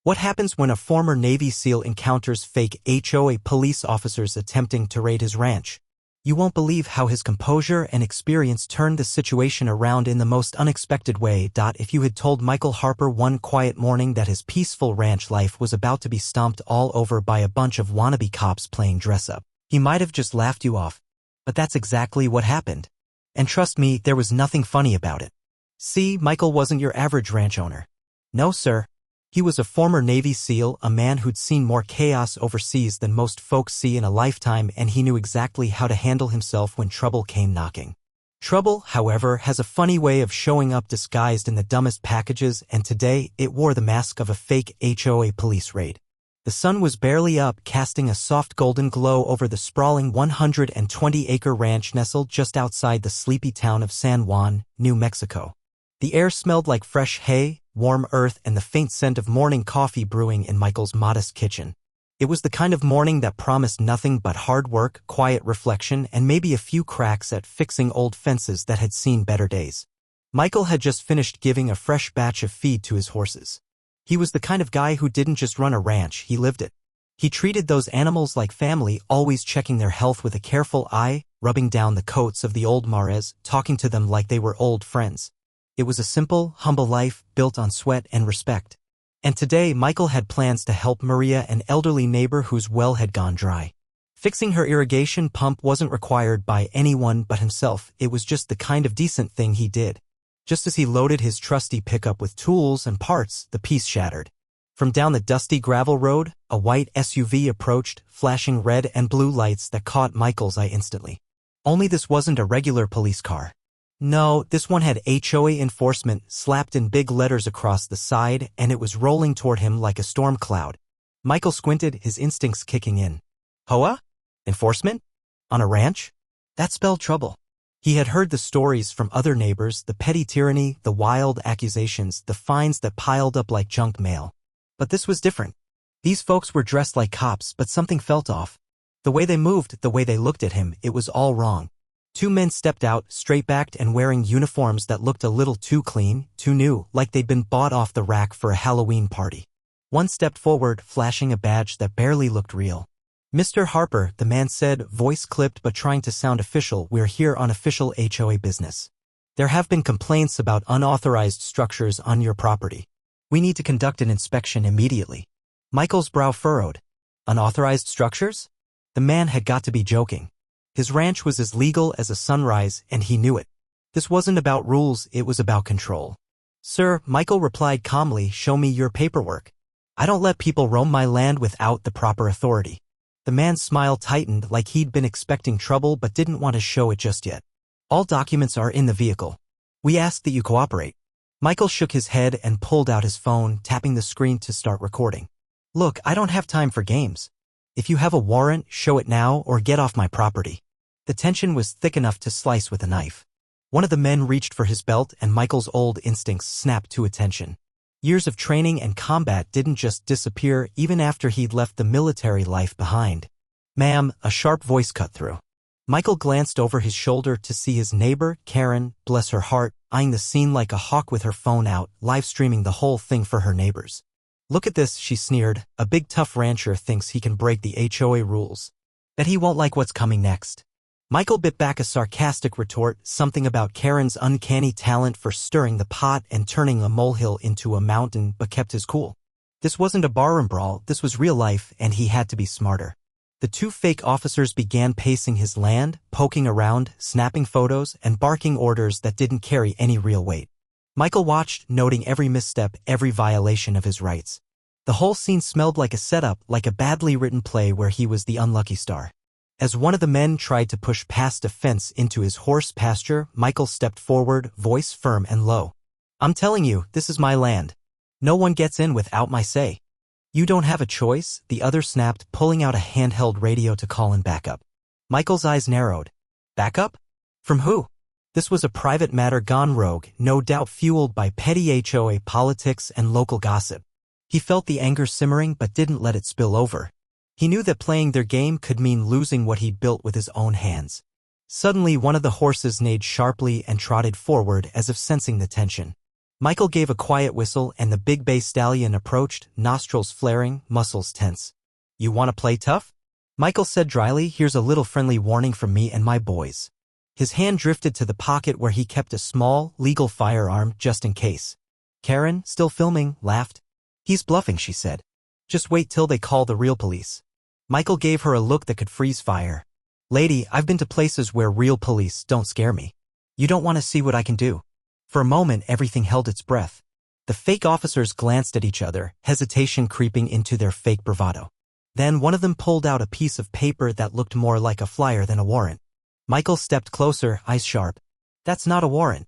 What happens when a former Navy SEAL encounters fake HOA police officers attempting to raid his ranch? You won't believe how his composure and experience turned the situation around in the most unexpected way. If you had told Michael Harper one quiet morning that his peaceful ranch life was about to be stomped all over by a bunch of wannabe cops playing dress-up, he might have just laughed you off. But that's exactly what happened. And trust me, there was nothing funny about it. See, Michael wasn't your average ranch owner. No, sir. He was a former Navy SEAL, a man who'd seen more chaos overseas than most folks see in a lifetime, and he knew exactly how to handle himself when trouble came knocking. Trouble, however, has a funny way of showing up disguised in the dumbest packages, and today it wore the mask of a fake HOA police raid. The sun was barely up, casting a soft golden glow over the sprawling 120-acre ranch nestled just outside the sleepy town of San Juan, New Mexico. The air smelled like fresh hay, warm earth, and the faint scent of morning coffee brewing in Michael's modest kitchen. It was the kind of morning that promised nothing but hard work, quiet reflection, and maybe a few cracks at fixing old fences that had seen better days. Michael had just finished giving a fresh batch of feed to his horses. He was the kind of guy who didn't just run a ranch, he lived it. He treated those animals like family, always checking their health with a careful eye, rubbing down the coats of the old mares, talking to them like they were old friends. It was a simple, humble life built on sweat and respect. And today Michael had plans to help Maria, an elderly neighbor whose well had gone dry. Fixing her irrigation pump wasn't required by anyone but himself, it was just the kind of decent thing he did. Just as he loaded his trusty pickup with tools and parts, the piece shattered. From down the dusty gravel road, a white SUV approached, flashing red and blue lights that caught Michael's eye instantly. Only this wasn't a regular police car. No, this one had HOA enforcement slapped in big letters across the side, and it was rolling toward him like a storm cloud. Michael squinted, his instincts kicking in. HOA? Enforcement? On a ranch? That spelled trouble. He had heard the stories from other neighbors, the petty tyranny, the wild accusations, the fines that piled up like junk mail. But this was different. These folks were dressed like cops, but something felt off. The way they moved, the way they looked at him, it was all wrong. Two men stepped out, straight-backed and wearing uniforms that looked a little too clean, too new, like they'd been bought off the rack for a Halloween party. One stepped forward, flashing a badge that barely looked real. "Mr. Harper," the man said, voice clipped but trying to sound official, "we're here on official HOA business. There have been complaints about unauthorized structures on your property. We need to conduct an inspection immediately." Michael's brow furrowed. Unauthorized structures? The man had got to be joking. His ranch was as legal as a sunrise, and he knew it. This wasn't about rules, it was about control. "Sir," Michael replied calmly, "show me your paperwork. I don't let people roam my land without the proper authority." The man's smile tightened, like he'd been expecting trouble but didn't want to show it just yet. "All documents are in the vehicle. We ask that you cooperate." Michael shook his head and pulled out his phone, tapping the screen to start recording. "Look, I don't have time for games. If you have a warrant, show it now or get off my property." The tension was thick enough to slice with a knife. One of the men reached for his belt, and Michael's old instincts snapped to attention. Years of training and combat didn't just disappear even after he'd left the military life behind. "Ma'am," a sharp voice cut through. Michael glanced over his shoulder to see his neighbor, Karen, bless her heart, eyeing the scene like a hawk with her phone out, live-streaming the whole thing for her neighbors. "Look at this," she sneered. "A big tough rancher thinks he can break the HOA rules. Bet he won't like what's coming next." Michael bit back a sarcastic retort, something about Karen's uncanny talent for stirring the pot and turning a molehill into a mountain, but kept his cool. This wasn't a barroom brawl, this was real life, and he had to be smarter. The two fake officers began pacing his land, poking around, snapping photos, and barking orders that didn't carry any real weight. Michael watched, noting every misstep, every violation of his rights. The whole scene smelled like a setup, like a badly written play where he was the unlucky star. As one of the men tried to push past a fence into his horse pasture, Michael stepped forward, voice firm and low. "I'm telling you, this is my land. No one gets in without my say." "You don't have a choice," the other snapped, pulling out a handheld radio to call in backup. Michael's eyes narrowed. Backup? From who? This was a private matter gone rogue, no doubt fueled by petty HOA politics and local gossip. He felt the anger simmering but didn't let it spill over. He knew that playing their game could mean losing what he'd built with his own hands. Suddenly one of the horses neighed sharply and trotted forward as if sensing the tension. Michael gave a quiet whistle and the big bay stallion approached, nostrils flaring, muscles tense. You want to play tough? Michael said dryly, here's a little friendly warning from me and my boys. His hand drifted to the pocket where he kept a small, legal firearm just in case. Karen, still filming, laughed. He's bluffing, she said. Just wait till they call the real police. Michael gave her a look that could freeze fire. Lady, I've been to places where real police don't scare me. You don't want to see what I can do. For a moment, everything held its breath. The fake officers glanced at each other, hesitation creeping into their fake bravado. Then one of them pulled out a piece of paper that looked more like a flyer than a warrant. Michael stepped closer, eyes sharp. That's not a warrant.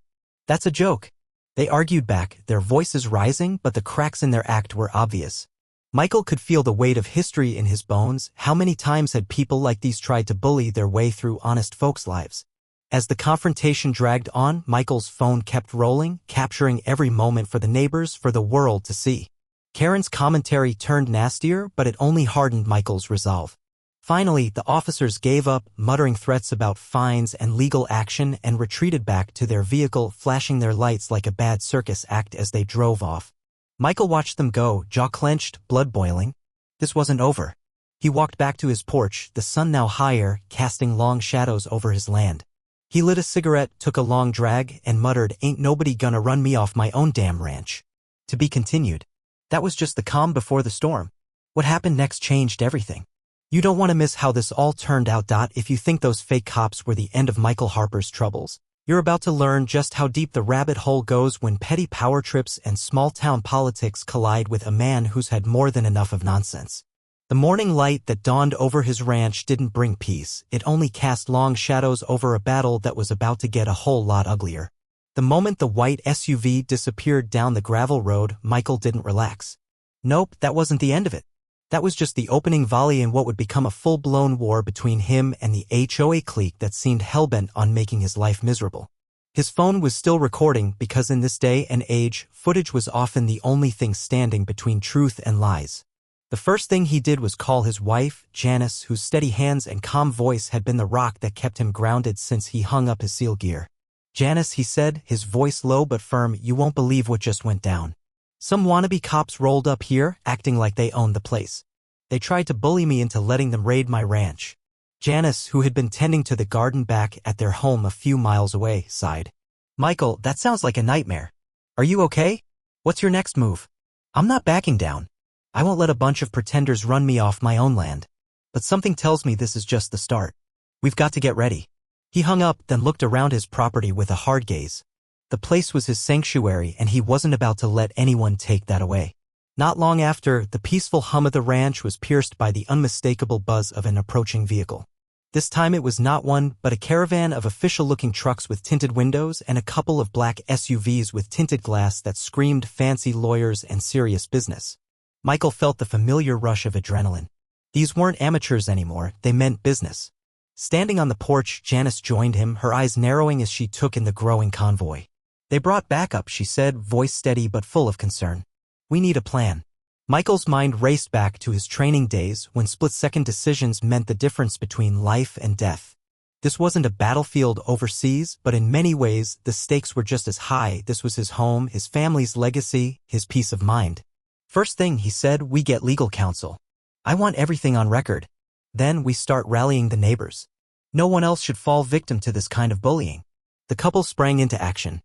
That's a joke. They argued back, their voices rising, but the cracks in their act were obvious. Michael could feel the weight of history in his bones. How many times had people like these tried to bully their way through honest folks' lives? As the confrontation dragged on, Michael's phone kept rolling, capturing every moment for the neighbors, for the world to see. Karen's commentary turned nastier, but it only hardened Michael's resolve. Finally, the officers gave up, muttering threats about fines and legal action, and retreated back to their vehicle, flashing their lights like a bad circus act as they drove off. Michael watched them go, jaw clenched, blood boiling. This wasn't over. He walked back to his porch, the sun now higher, casting long shadows over his land. He lit a cigarette, took a long drag, and muttered, ain't nobody gonna run me off my own damn ranch. To be continued. That was just the calm before the storm. What happened next changed everything. You don't want to miss how this all turned out. If you think those fake cops were the end of Michael Harper's troubles, you're about to learn just how deep the rabbit hole goes when petty power trips and small-town politics collide with a man who's had more than enough of nonsense. The morning light that dawned over his ranch didn't bring peace, it only cast long shadows over a battle that was about to get a whole lot uglier. The moment the white SUV disappeared down the gravel road, Michael didn't relax. Nope, that wasn't the end of it. That was just the opening volley in what would become a full-blown war between him and the HOA clique that seemed hell-bent on making his life miserable. His phone was still recording because in this day and age, footage was often the only thing standing between truth and lies. The first thing he did was call his wife, Janice, whose steady hands and calm voice had been the rock that kept him grounded since he hung up his SEAL gear. Janice, he said, his voice low but firm, you won't believe what just went down. Some wannabe cops rolled up here, acting like they owned the place. They tried to bully me into letting them raid my ranch. Janice, who had been tending to the garden back at their home a few miles away, sighed. Michael, that sounds like a nightmare. Are you okay? What's your next move? I'm not backing down. I won't let a bunch of pretenders run me off my own land. But something tells me this is just the start. We've got to get ready. He hung up, then looked around his property with a hard gaze. The place was his sanctuary and he wasn't about to let anyone take that away. Not long after, the peaceful hum of the ranch was pierced by the unmistakable buzz of an approaching vehicle. This time it was not one, but a caravan of official-looking trucks with tinted windows and a couple of black SUVs with tinted glass that screamed fancy lawyers and serious business. Michael felt the familiar rush of adrenaline. These weren't amateurs anymore, they meant business. Standing on the porch, Janice joined him, her eyes narrowing as she took in the growing convoy. They brought backup, she said, voice steady but full of concern. We need a plan. Michael's mind raced back to his training days when split-second decisions meant the difference between life and death. This wasn't a battlefield overseas, but in many ways, the stakes were just as high. This was his home, his family's legacy, his peace of mind. First thing, he said, we get legal counsel. I want everything on record. Then we start rallying the neighbors. No one else should fall victim to this kind of bullying. The couple sprang into action.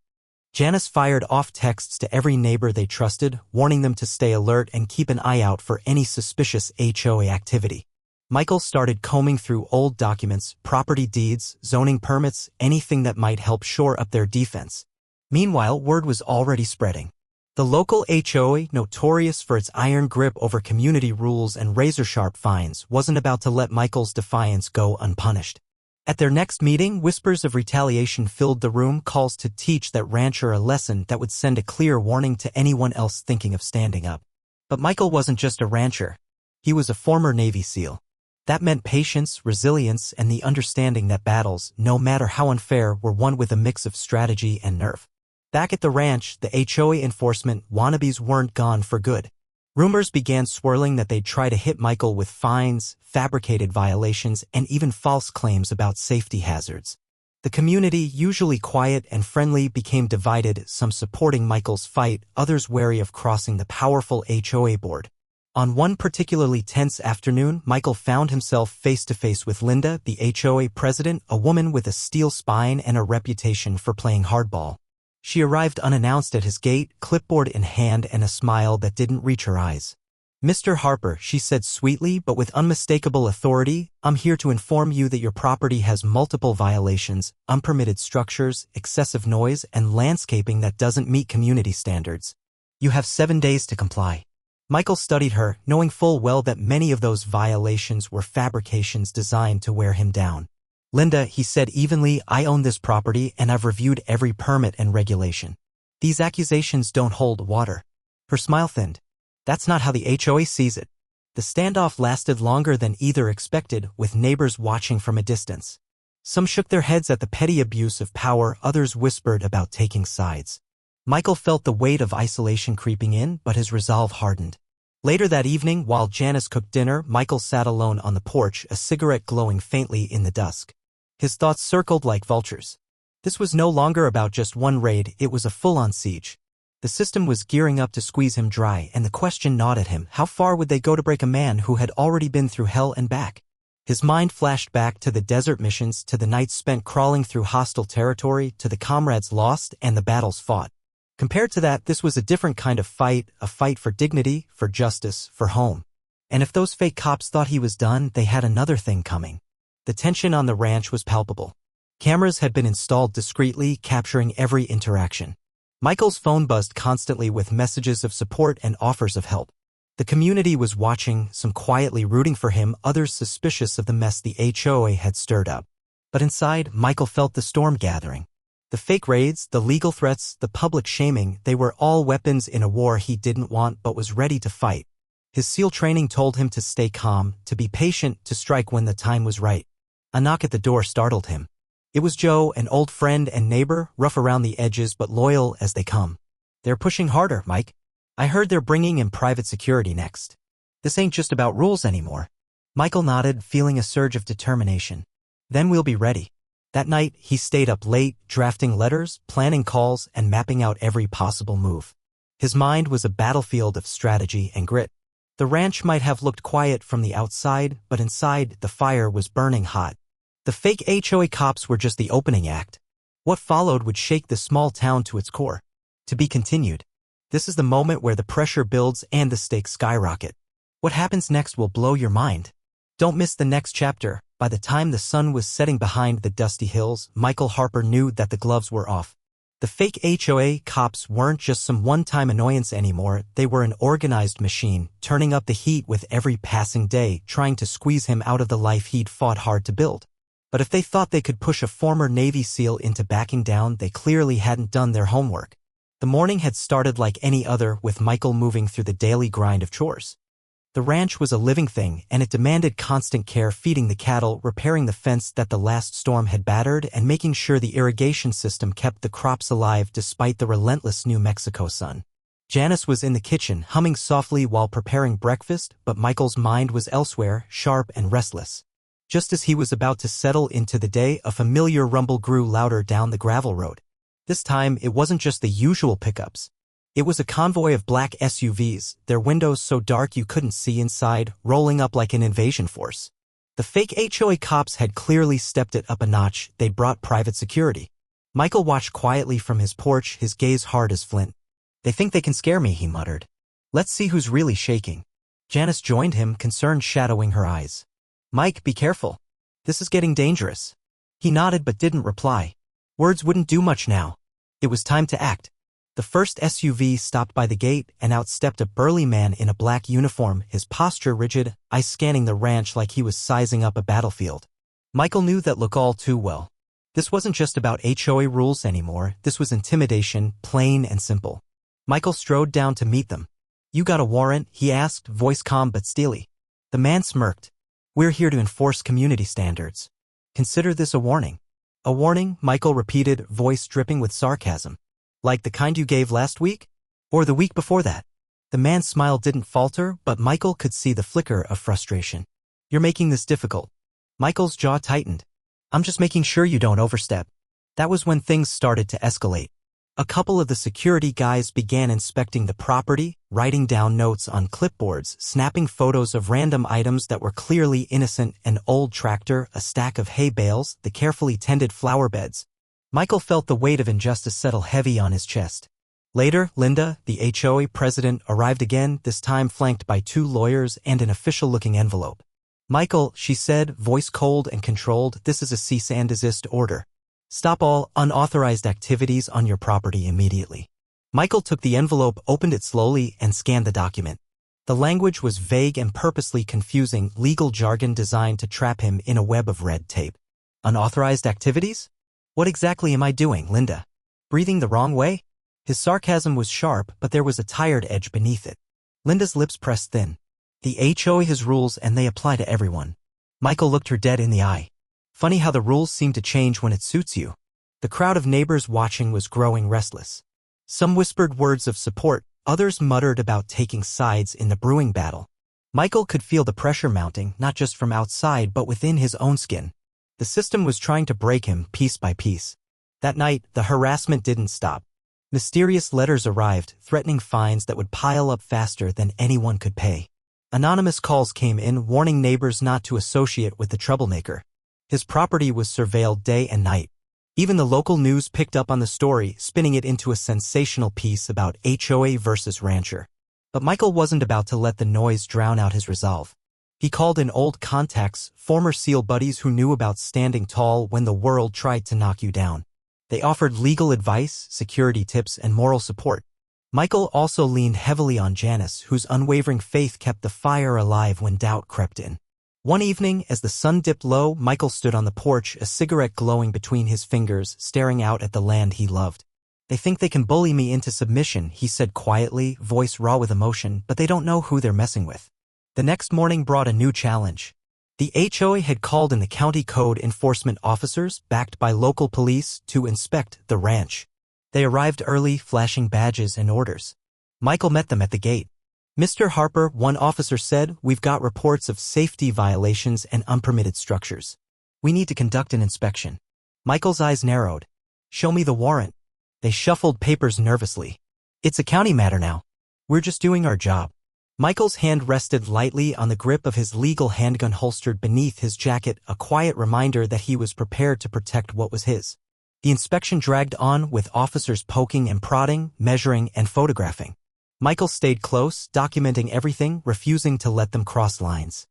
Janice fired off texts to every neighbor they trusted, warning them to stay alert and keep an eye out for any suspicious HOA activity. Michael started combing through old documents, property deeds, zoning permits, anything that might help shore up their defense. Meanwhile, word was already spreading. The local HOA, notorious for its iron grip over community rules and razor-sharp fines, wasn't about to let Michael's defiance go unpunished. At their next meeting, whispers of retaliation filled the room, calls to teach that rancher a lesson that would send a clear warning to anyone else thinking of standing up. But Michael wasn't just a rancher. He was a former Navy SEAL. That meant patience, resilience, and the understanding that battles, no matter how unfair, were won with a mix of strategy and nerve. Back at the ranch, the HOA enforcement wannabes weren't gone for good. Rumors began swirling that they'd try to hit Michael with fines, fabricated violations, and even false claims about safety hazards. The community, usually quiet and friendly, became divided, some supporting Michael's fight, others wary of crossing the powerful HOA board. On one particularly tense afternoon, Michael found himself face-to-face with Linda, the HOA president, a woman with a steel spine and a reputation for playing hardball. She arrived unannounced at his gate, clipboard in hand and a smile that didn't reach her eyes. "Mr. Harper," she said sweetly but with unmistakable authority, "I'm here to inform you that your property has multiple violations, unpermitted structures, excessive noise, and landscaping that doesn't meet community standards. You have 7 days to comply." Michael studied her, knowing full well that many of those violations were fabrications designed to wear him down. "Linda," he said evenly, "I own this property and I've reviewed every permit and regulation. These accusations don't hold water." Her smile thinned. "That's not how the HOA sees it." The standoff lasted longer than either expected, with neighbors watching from a distance. Some shook their heads at the petty abuse of power, others whispered about taking sides. Michael felt the weight of isolation creeping in, but his resolve hardened. Later that evening, while Janice cooked dinner, Michael sat alone on the porch, a cigarette glowing faintly in the dusk. His thoughts circled like vultures. This was no longer about just one raid, it was a full-on siege. The system was gearing up to squeeze him dry, and the question gnawed at him: how far would they go to break a man who had already been through hell and back? His mind flashed back to the desert missions, to the nights spent crawling through hostile territory, to the comrades lost and the battles fought. Compared to that, this was a different kind of fight, a fight for dignity, for justice, for home. And if those fake cops thought he was done, they had another thing coming. The tension on the ranch was palpable. Cameras had been installed discreetly, capturing every interaction. Michael's phone buzzed constantly with messages of support and offers of help. The community was watching, some quietly rooting for him, others suspicious of the mess the HOA had stirred up. But inside, Michael felt the storm gathering. The fake raids, the legal threats, the public shaming, they were all weapons in a war he didn't want but was ready to fight. His SEAL training told him to stay calm, to be patient, to strike when the time was right. A knock at the door startled him. It was Joe, an old friend and neighbor, rough around the edges but loyal as they come. "They're pushing harder, Mike. I heard they're bringing in private security next. This ain't just about rules anymore." Michael nodded, feeling a surge of determination. "Then we'll be ready." That night, he stayed up late, drafting letters, planning calls, and mapping out every possible move. His mind was a battlefield of strategy and grit. The ranch might have looked quiet from the outside, but inside, the fire was burning hot. The fake HOA cops were just the opening act. What followed would shake the small town to its core. To be continued. This is the moment where the pressure builds and the stakes skyrocket. What happens next will blow your mind. Don't miss the next chapter. By the time the sun was setting behind the dusty hills, Michael Harper knew that the gloves were off. The fake HOA cops weren't just some one-time annoyance anymore, they were an organized machine, turning up the heat with every passing day, trying to squeeze him out of the life he'd fought hard to build. But if they thought they could push a former Navy SEAL into backing down, they clearly hadn't done their homework. The morning had started like any other, with Michael moving through the daily grind of chores. The ranch was a living thing, and it demanded constant care, feeding the cattle, repairing the fence that the last storm had battered, and making sure the irrigation system kept the crops alive despite the relentless New Mexico sun. Janice was in the kitchen, humming softly while preparing breakfast, but Michael's mind was elsewhere, sharp and restless. Just as he was about to settle into the day, a familiar rumble grew louder down the gravel road. This time, it wasn't just the usual pickups. It was a convoy of black SUVs, their windows so dark you couldn't see inside, rolling up like an invasion force. The fake HOA cops had clearly stepped it up a notch, they'd brought private security. Michael watched quietly from his porch, his gaze hard as flint. "They think they can scare me," he muttered. "Let's see who's really shaking." Janice joined him, concern shadowing her eyes. "Mike, be careful. This is getting dangerous." He nodded but didn't reply. Words wouldn't do much now. It was time to act. The first SUV stopped by the gate, and out stepped a burly man in a black uniform, his posture rigid, eyes scanning the ranch like he was sizing up a battlefield. Michael knew that look all too well. This wasn't just about HOA rules anymore, this was intimidation, plain and simple. Michael strode down to meet them. "You got a warrant?" he asked, voice calm but steely. The man smirked. "We're here to enforce community standards. Consider this a warning." "A warning?" Michael repeated, voice dripping with sarcasm. "Like the kind you gave last week? Or the week before that?" The man's smile didn't falter, but Michael could see the flicker of frustration. "You're making this difficult." Michael's jaw tightened. I'm just making sure you don't overstep. That was when things started to escalate. A couple of the security guys began inspecting the property, writing down notes on clipboards, snapping photos of random items that were clearly innocent: an old tractor, a stack of hay bales, the carefully tended flower beds. Michael felt the weight of injustice settle heavy on his chest. Later, Linda, the HOA president, arrived again, this time flanked by 2 lawyers and an official-looking envelope. "Michael," she said, voice cold and controlled, "this is a cease and desist order. Stop all unauthorized activities on your property immediately." Michael took the envelope, opened it slowly, and scanned the document. The language was vague and purposely confusing, legal jargon designed to trap him in a web of red tape. Unauthorized activities? What exactly am I doing, Linda? Breathing the wrong way? His sarcasm was sharp, but there was a tired edge beneath it. Linda's lips pressed thin. The HOA has rules and they apply to everyone. Michael looked her dead in the eye. Funny how the rules seem to change when it suits you. The crowd of neighbors watching was growing restless. Some whispered words of support, others muttered about taking sides in the brewing battle. Michael could feel the pressure mounting, not just from outside but within his own skin. The system was trying to break him piece by piece. That night, the harassment didn't stop. Mysterious letters arrived, threatening fines that would pile up faster than anyone could pay. Anonymous calls came in, warning neighbors not to associate with the troublemaker. His property was surveilled day and night. Even the local news picked up on the story, spinning it into a sensational piece about HOA versus rancher. But Michael wasn't about to let the noise drown out his resolve. He called in old contacts, former SEAL buddies who knew about standing tall when the world tried to knock you down. They offered legal advice, security tips, and moral support. Michael also leaned heavily on Janice, whose unwavering faith kept the fire alive when doubt crept in. One evening, as the sun dipped low, Michael stood on the porch, a cigarette glowing between his fingers, staring out at the land he loved. "They think they can bully me into submission," he said quietly, voice raw with emotion, "but they don't know who they're messing with." The next morning brought a new challenge. The HOA had called in the county code enforcement officers, backed by local police, to inspect the ranch. They arrived early, flashing badges and orders. Michael met them at the gate. "Mr. Harper," one officer said, "we've got reports of safety violations and unpermitted structures. We need to conduct an inspection." Michael's eyes narrowed. "Show me the warrant." They shuffled papers nervously. "It's a county matter now. We're just doing our job." Michael's hand rested lightly on the grip of his legal handgun holstered beneath his jacket, a quiet reminder that he was prepared to protect what was his. The inspection dragged on, with officers poking and prodding, measuring and photographing. Michael stayed close, documenting everything, refusing to let them cross lines.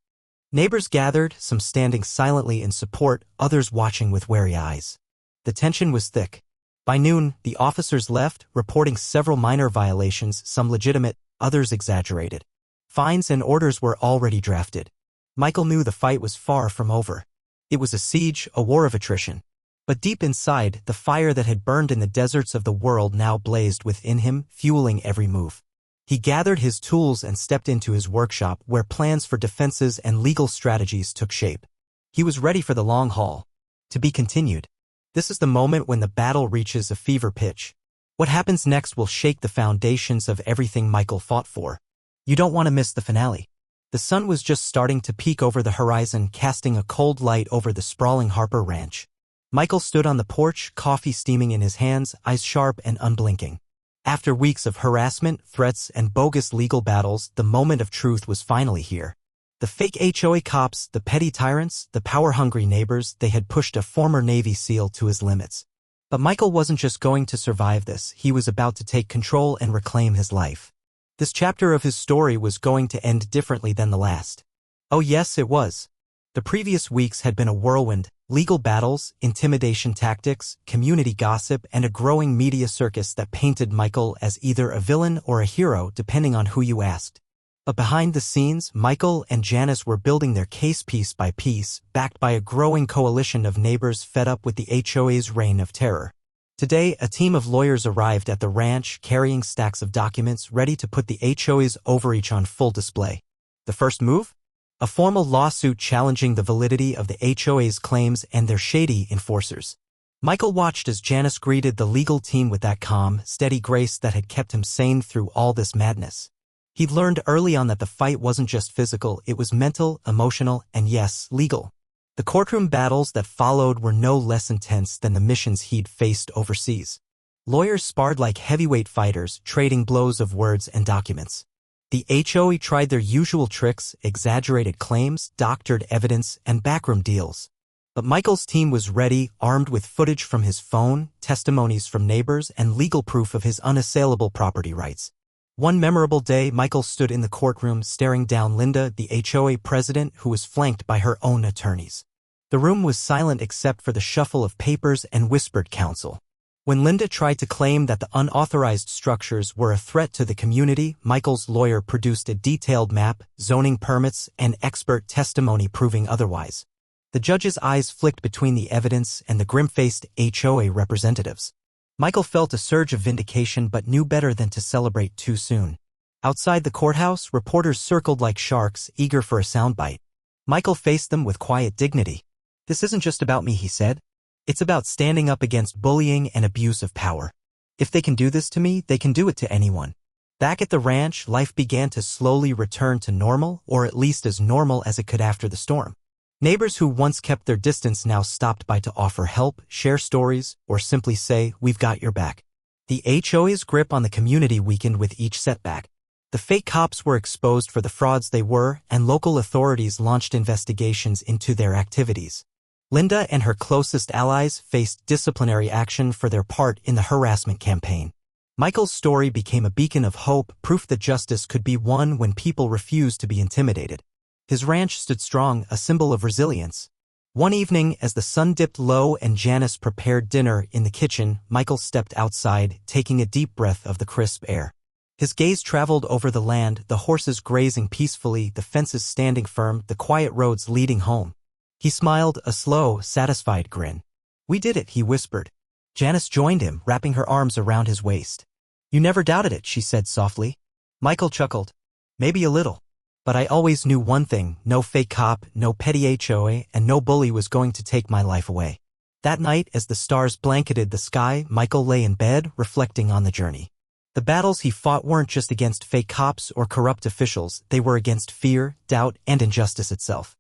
Neighbors gathered, some standing silently in support, others watching with wary eyes. The tension was thick. By noon, the officers left, reporting several minor violations, some legitimate, others exaggerated. Fines and orders were already drafted. Michael knew the fight was far from over. It was a siege, a war of attrition. But deep inside, the fire that had burned in the deserts of the world now blazed within him, fueling every move. He gathered his tools and stepped into his workshop, where plans for defenses and legal strategies took shape. He was ready for the long haul. To be continued. This is the moment when the battle reaches a fever pitch. What happens next will shake the foundations of everything Michael fought for. You don't want to miss the finale. The sun was just starting to peek over the horizon, casting a cold light over the sprawling Harper Ranch. Michael stood on the porch, coffee steaming in his hands, eyes sharp and unblinking. After weeks of harassment, threats, and bogus legal battles, the moment of truth was finally here. The fake HOA cops, the petty tyrants, the power-hungry neighbors, they had pushed a former Navy SEAL to his limits. But Michael wasn't just going to survive this, he was about to take control and reclaim his life. This chapter of his story was going to end differently than the last. Oh yes, it was. The previous weeks had been a whirlwind: legal battles, intimidation tactics, community gossip, and a growing media circus that painted Michael as either a villain or a hero, depending on who you asked. But behind the scenes, Michael and Janice were building their case piece by piece, backed by a growing coalition of neighbors fed up with the HOA's reign of terror. Today, a team of lawyers arrived at the ranch, carrying stacks of documents ready to put the HOA's overreach on full display. The first move? A formal lawsuit challenging the validity of the HOA's claims and their shady enforcers. Michael watched as Janice greeted the legal team with that calm, steady grace that had kept him sane through all this madness. He'd learned early on that the fight wasn't just physical, it was mental, emotional, and yes, legal. The courtroom battles that followed were no less intense than the missions he'd faced overseas. Lawyers sparred like heavyweight fighters, trading blows of words and documents. The HOA tried their usual tricks, exaggerated claims, doctored evidence, and backroom deals. But Michael's team was ready, armed with footage from his phone, testimonies from neighbors, and legal proof of his unassailable property rights. One memorable day, Michael stood in the courtroom staring down Linda, the HOA president, who was flanked by her own attorneys. The room was silent except for the shuffle of papers and whispered counsel. When Linda tried to claim that the unauthorized structures were a threat to the community, Michael's lawyer produced a detailed map, zoning permits, and expert testimony proving otherwise. The judge's eyes flicked between the evidence and the grim-faced HOA representatives. Michael felt a surge of vindication but knew better than to celebrate too soon. Outside the courthouse, reporters circled like sharks, eager for a soundbite. Michael faced them with quiet dignity. "This isn't just about me," he said. "It's about standing up against bullying and abuse of power. If they can do this to me, they can do it to anyone." Back at the ranch, life began to slowly return to normal, or at least as normal as it could after the storm. Neighbors who once kept their distance now stopped by to offer help, share stories, or simply say, "We've got your back." The HOA's grip on the community weakened with each setback. The fake cops were exposed for the frauds they were, and local authorities launched investigations into their activities. Linda and her closest allies faced disciplinary action for their part in the harassment campaign. Michael's story became a beacon of hope, proof that justice could be won when people refused to be intimidated. His ranch stood strong, a symbol of resilience. One evening, as the sun dipped low and Janice prepared dinner in the kitchen, Michael stepped outside, taking a deep breath of the crisp air. His gaze traveled over the land, the horses grazing peacefully, the fences standing firm, the quiet roads leading home. He smiled, a slow, satisfied grin. "We did it," he whispered. Janice joined him, wrapping her arms around his waist. "You never doubted it," she said softly. Michael chuckled. "Maybe a little. But I always knew one thing, no fake cop, no petty HOA, and no bully was going to take my life away." That night, as the stars blanketed the sky, Michael lay in bed, reflecting on the journey. The battles he fought weren't just against fake cops or corrupt officials, they were against fear, doubt, and injustice itself.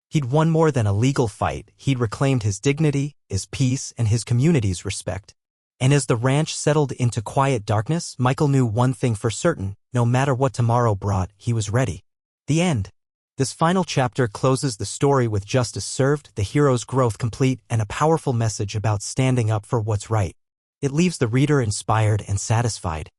He'd won more than a legal fight, he'd reclaimed his dignity, his peace, and his community's respect. And as the ranch settled into quiet darkness, Michael knew one thing for certain, no matter what tomorrow brought, he was ready. The end. This final chapter closes the story with justice served, the hero's growth complete, and a powerful message about standing up for what's right. It leaves the reader inspired and satisfied.